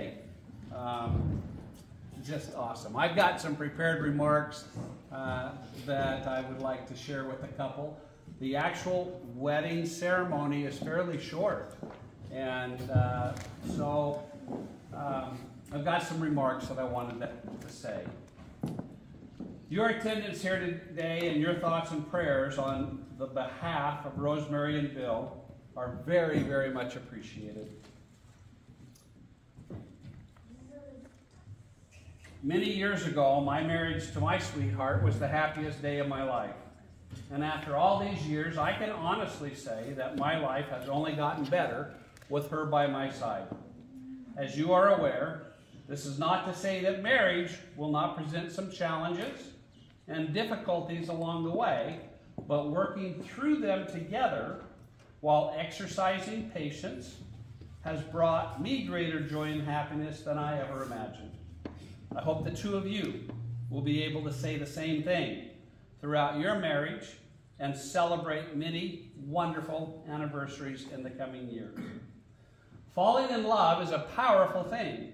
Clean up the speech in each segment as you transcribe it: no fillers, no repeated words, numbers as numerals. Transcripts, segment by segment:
say. Just awesome. I've got some prepared remarks that I would like to share with the couple. The actual wedding ceremony is fairly short, and so I've got some remarks that I wanted to say. Your attendance here today and your thoughts and prayers on the behalf of Rosemary and Bill are very, very much appreciated. Many years ago, my marriage to my sweetheart was the happiest day of my life. And after all these years, I can honestly say that my life has only gotten better with her by my side. As you are aware, this is not to say that marriage will not present some challenges and difficulties along the way, but working through them together while exercising patience has brought me greater joy and happiness than I ever imagined. I hope the two of you will be able to say the same thing throughout your marriage and celebrate many wonderful anniversaries in the coming years. Falling in love is a powerful thing.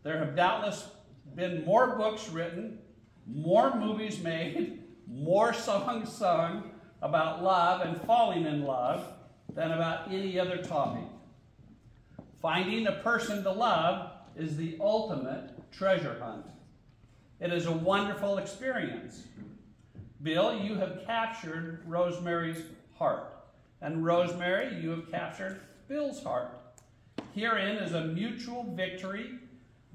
There have doubtless been more books written, more movies made, more songs sung about love and falling in love than about any other topic. Finding a person to love is the ultimate treasure hunt. It is a wonderful experience. Bill, you have captured Rosemary's heart, and Rosemary, you have captured Bill's heart. Herein is a mutual victory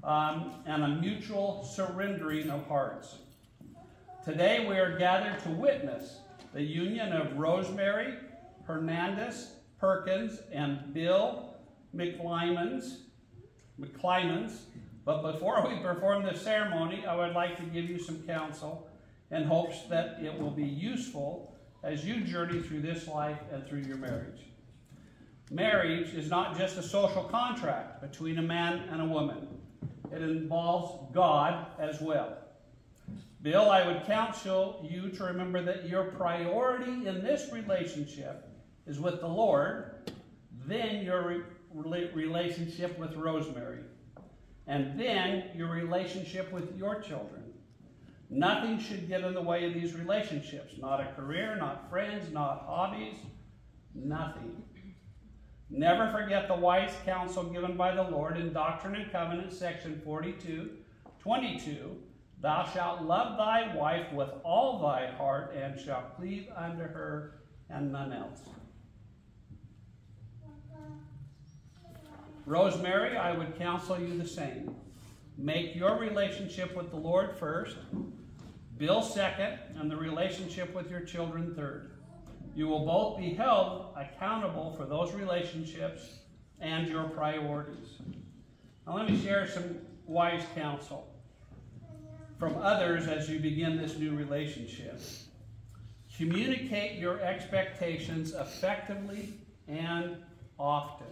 and a mutual surrendering of hearts. Today we are gathered to witness the union of Rosemary Hernandez Perkins and Bill McClymans. But before we perform the ceremony, I would like to give you some counsel in hopes that it will be useful as you journey through this life and through your marriage. Marriage is not just a social contract between a man and a woman. It involves God as well. Bill, I would counsel you to remember that your priority in this relationship is with the Lord, then your relationship with Rosemary, and then your relationship with your children. Nothing should get in the way of these relationships. Not a career, not friends, not hobbies, nothing. Never forget the wise counsel given by the Lord in Doctrine and Covenants, section 42:22. Thou shalt love thy wife with all thy heart, and shalt cleave unto her and none else. Rosemary, I would counsel you the same. Make your relationship with the Lord first, Bill second, and the relationship with your children third. You will both be held accountable for those relationships and your priorities. Now let me share some wise counsel from others as you begin this new relationship. Communicate your expectations effectively and often.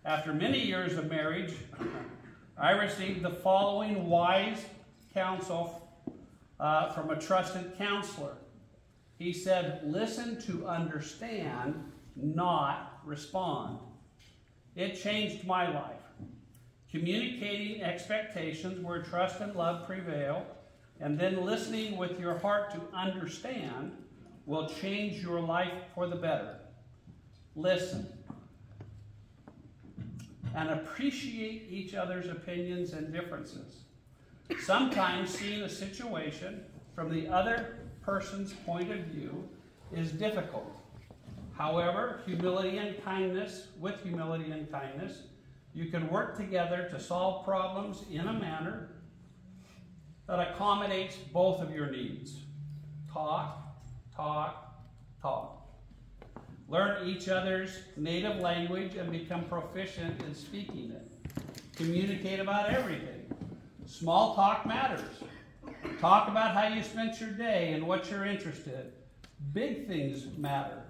After many years of marriage, I received the following wise counsel from a trusted counselor. He said, listen to understand, not respond. It changed my life. Communicating expectations where trust and love prevail, and then listening with your heart to understand will change your life for the better. Listen and appreciate each other's opinions and differences. Sometimes seeing a situation from the other person's point of view is difficult. However, with humility and kindness, you can work together to solve problems in a manner that accommodates both of your needs. Talk, talk, talk. Learn each other's native language and become proficient in speaking it. Communicate about everything. Small talk matters. Talk about how you spent your day and what you're interested in. Big things matter.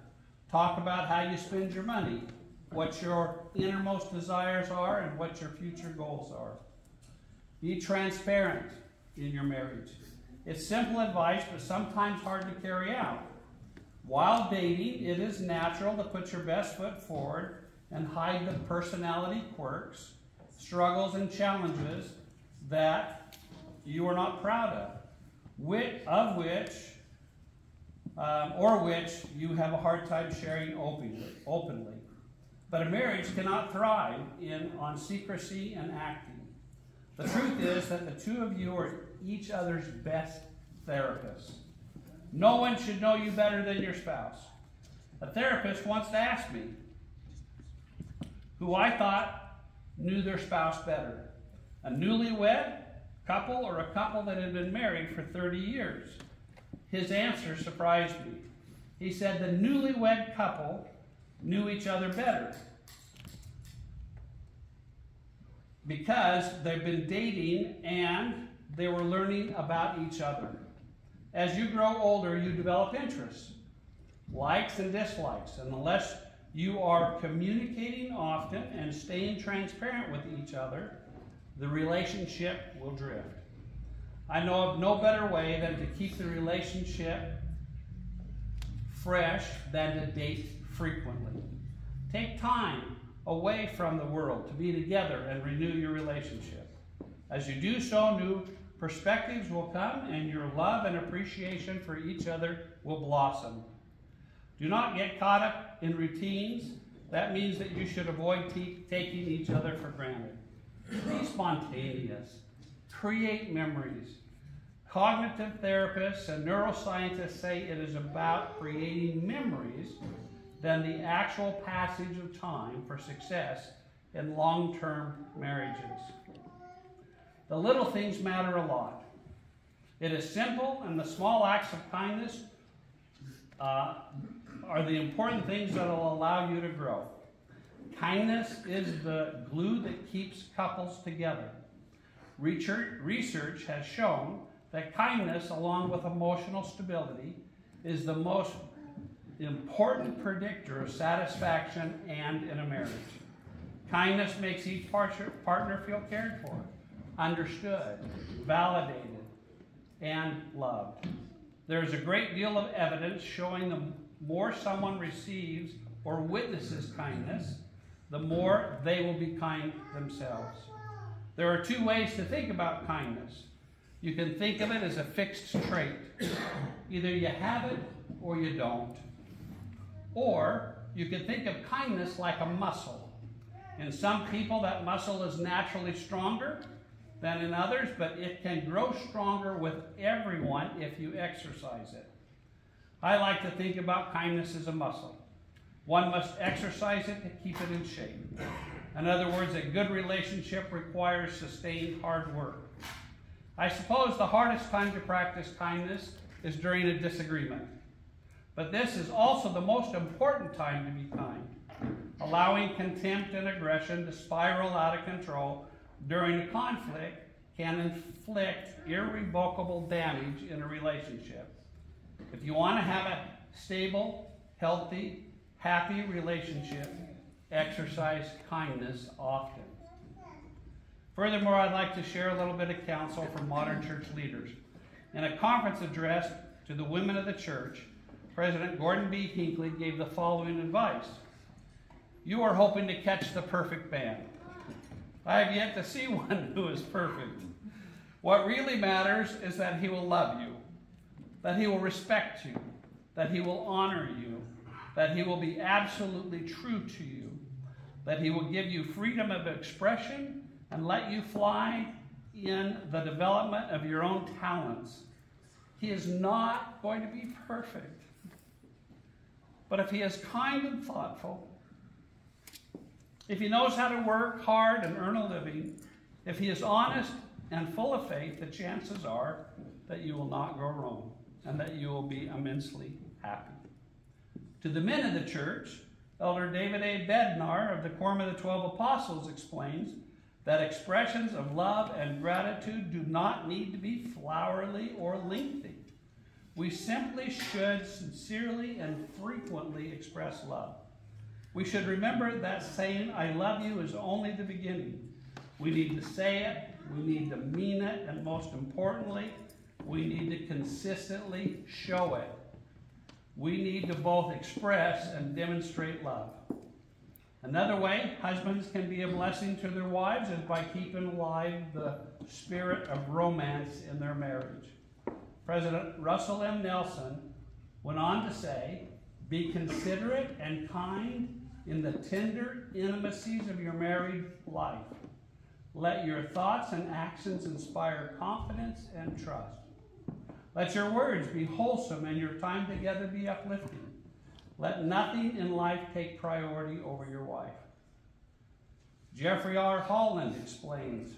Talk about how you spend your money, what your innermost desires are, and what your future goals are. Be transparent in your marriage. It's simple advice, but sometimes hard to carry out. While dating, it is natural to put your best foot forward and hide the personality quirks struggles and challenges that you are not proud of, which you have a hard time sharing openly. But a marriage cannot thrive on secrecy and acting. The truth is that the two of you are each other's best therapists. No one should know you better than your spouse. A therapist once asked me who I thought knew their spouse better, a newlywed couple or a couple that had been married for 30 years. His answer surprised me. He said the newlywed couple knew each other better because they've been dating and they were learning about each other. As you grow older, you develop interests, likes and dislikes, and unless you are communicating often and staying transparent with each other, the relationship will drift. I know of no better way than to keep the relationship fresh than to date frequently. Take time away from the world to be together and renew your relationship. As you do so, new perspectives will come and your love and appreciation for each other will blossom. Do not get caught up in routines. That means that you should avoid taking each other for granted. Be spontaneous. Create memories. Cognitive therapists and neuroscientists say it is about creating memories than the actual passage of time for success in long-term marriages. The little things matter a lot. It is simple, and the small acts of kindness are the important things that will allow you to grow. Kindness is the glue that keeps couples together. Research has shown that kindness, along with emotional stability, is the most important predictor of satisfaction and in a marriage. Kindness makes each partner feel cared for, understood, validated, and loved. There is a great deal of evidence showing the more someone receives or witnesses kindness, the more they will be kind themselves. There are two ways to think about kindness. You can think of it as a fixed trait. Either you have it or you don't. Or you can think of kindness like a muscle. In some people, that muscle is naturally stronger than in others, but it can grow stronger with everyone if you exercise it. I like to think about kindness as a muscle. One must exercise it to keep it in shape. In other words, a good relationship requires sustained hard work. I suppose the hardest time to practice kindness is during a disagreement. But this is also the most important time to be kind. Allowing contempt and aggression to spiral out of control during a conflict can inflict irrevocable damage in a relationship. If you want to have a stable, healthy, happy relationship, exercise kindness often. Furthermore, I'd like to share a little bit of counsel from modern church leaders. In a conference address to the women of the church, President Gordon B. Hinckley gave the following advice. You are hoping to catch the perfect man. I have yet to see one who is perfect. What really matters is that he will love you, that he will respect you, that he will honor you, that he will be absolutely true to you, that he will give you freedom of expression and let you fly in the development of your own talents. He is not going to be perfect. But if he is kind and thoughtful, if he knows how to work hard and earn a living, if he is honest and full of faith, the chances are that you will not go wrong and that you will be immensely happy. To the men of the church, Elder David A. Bednar of the Quorum of the 12 Apostles explains that expressions of love and gratitude do not need to be flowery or lengthy. We simply should sincerely and frequently express love. We should remember that saying, I love you, is only the beginning. We need to say it, we need to mean it, and most importantly, we need to consistently show it. We need to both express and demonstrate love. Another way husbands can be a blessing to their wives is by keeping alive the spirit of romance in their marriage. President Russell M. Nelson went on to say, "Be considerate and kind in the tender intimacies of your married life. Let your thoughts and actions inspire confidence and trust. Let your words be wholesome and your time together be uplifting. Let nothing in life take priority over your wife." Jeffrey R. Holland explains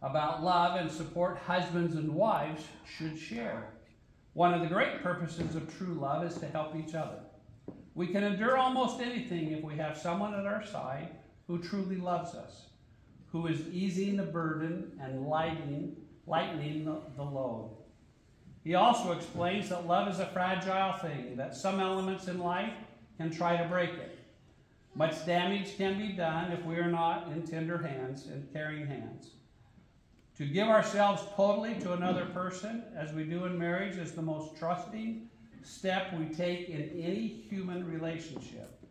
about love and support husbands and wives should share. One of the great purposes of true love is to help each other. We can endure almost anything if we have someone at our side who truly loves us, who is easing the burden and lightening the load. He also explains that love is a fragile thing, that some elements in life can try to break it. Much damage can be done if we are not in tender hands and caring hands. To give ourselves totally to another person, as we do in marriage, is the most trusting step we take in any human relationship.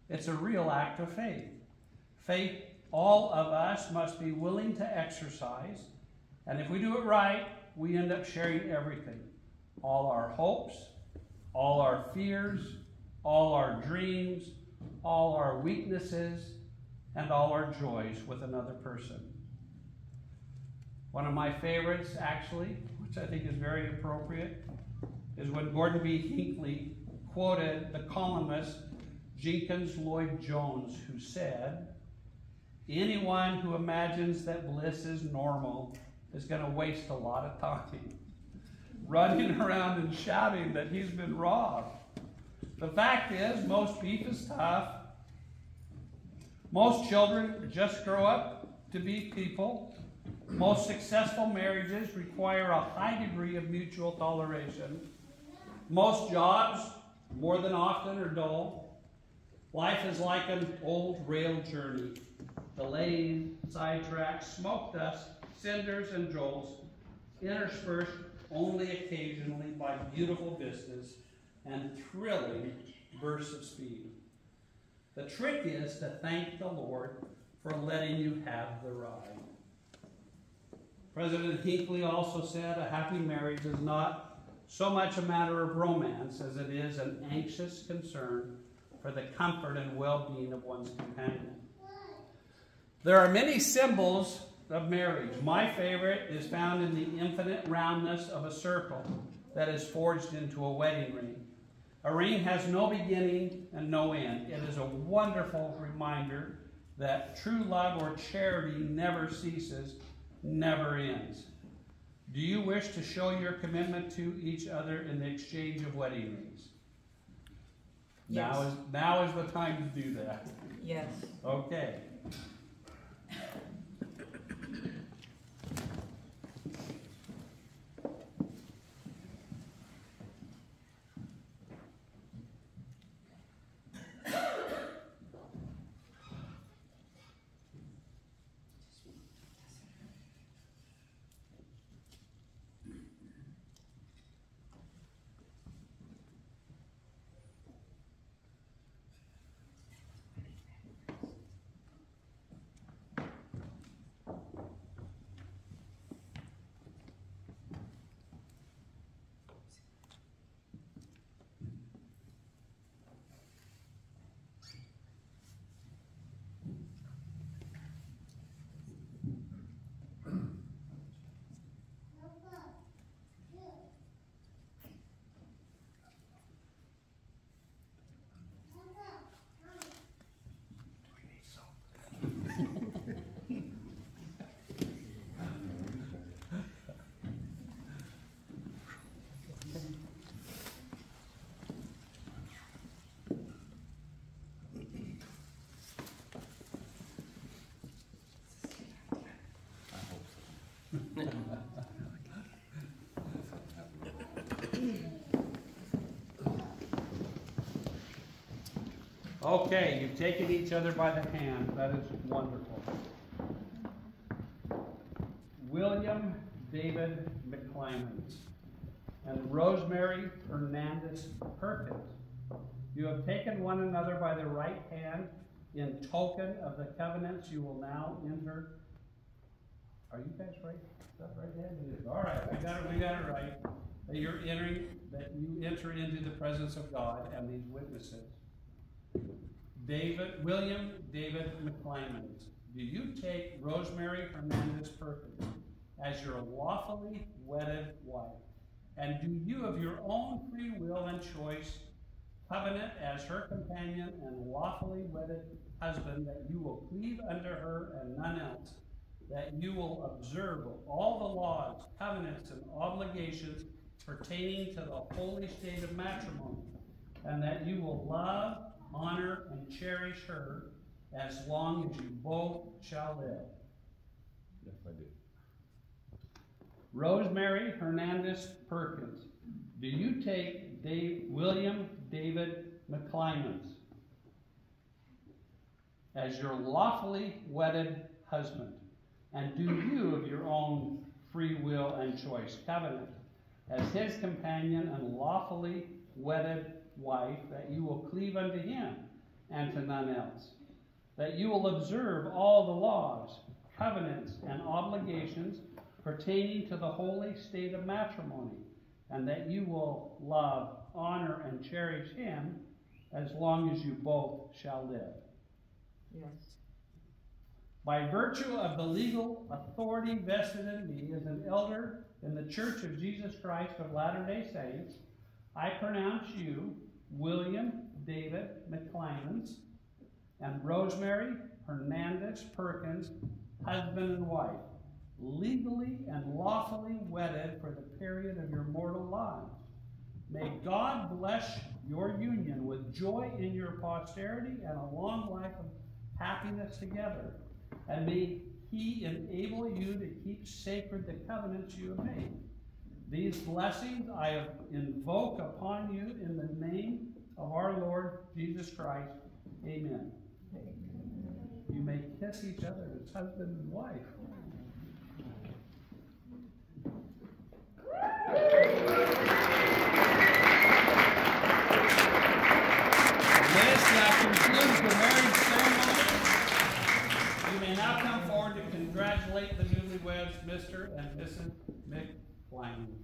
It's a real act of faith. Faith all of us must be willing to exercise, and if we do it right, we end up sharing everything. All our hopes, all our fears, all our dreams, all our weaknesses, and all our joys with another person. One of my favorites, actually, which I think is very appropriate, is when Gordon B. Hinckley quoted the columnist Jenkins Lloyd Jones, who said, "Anyone who imagines that bliss is normal is going to waste a lot of time running around and shouting that he's been robbed." The fact is, most beef is tough. Most children just grow up to be people. Most successful marriages require a high degree of mutual toleration. Most jobs, more than often, are dull. Life is like an old rail journey. Delays, sidetracks, smoke dust, cinders, and jolts, interspersed only occasionally by beautiful vistas and thrilling bursts of speed. The trick is to thank the Lord for letting you have the ride. President Hinckley also said, "A happy marriage is not so much a matter of romance as it is an anxious concern for the comfort and well-being of one's companion." There are many symbols of marriage. My favorite is found in the infinite roundness of a circle that is forged into a wedding ring. A ring has no beginning and no end. It is a wonderful reminder that true love or charity never ceases, never ends. Do you wish to show your commitment to each other in the exchange of wedding rings? Yes. Now is the time to do that. Yes. Okay. Okay, you've taken each other by the hand. That is wonderful. William David McClymonds and Rosemary Hernandez Perkins You have taken one another by the right hand in token of the covenants you will now enter. Are you guys right? Is that right, Dan? It is. All right, we got it right. That you enter into the presence of God and these witnesses. William David McClymans, do you take Rosemary Hernandez Perkins as your lawfully wedded wife? And do you of your own free will and choice covenant as her companion and lawfully wedded husband that you will cleave unto her and none else, that you will observe all the laws, covenants, and obligations pertaining to the holy state of matrimony, and that you will love, honor, and cherish her as long as you both shall live? Yes, I do. Rosemary Hernandez Perkins, do you take William David McClymans as your lawfully wedded husband? And do you of your own free will and choice covenant as his companion and lawfully wedded wife, that you will cleave unto him and to none else, that you will observe all the laws, covenants, and obligations pertaining to the holy state of matrimony, and that you will love, honor, and cherish him as long as you both shall live? Yes. By virtue of the legal authority vested in me as an elder in the Church of Jesus Christ of Latter-day Saints, I pronounce you, William David McClymans and Rosemary Hernandez Perkins, husband and wife, legally and lawfully wedded for the period of your mortal lives. May God bless your union with joy in your posterity and a long life of happiness together. And may he enable you to keep sacred the covenants you have made. These blessings I invoke upon you in the name of our Lord Jesus Christ. Amen. You may kiss each other as husband and wife. This concludes the marriage ceremony. You may now come forward to congratulate the newlyweds, Mr. and Mrs. McClymans.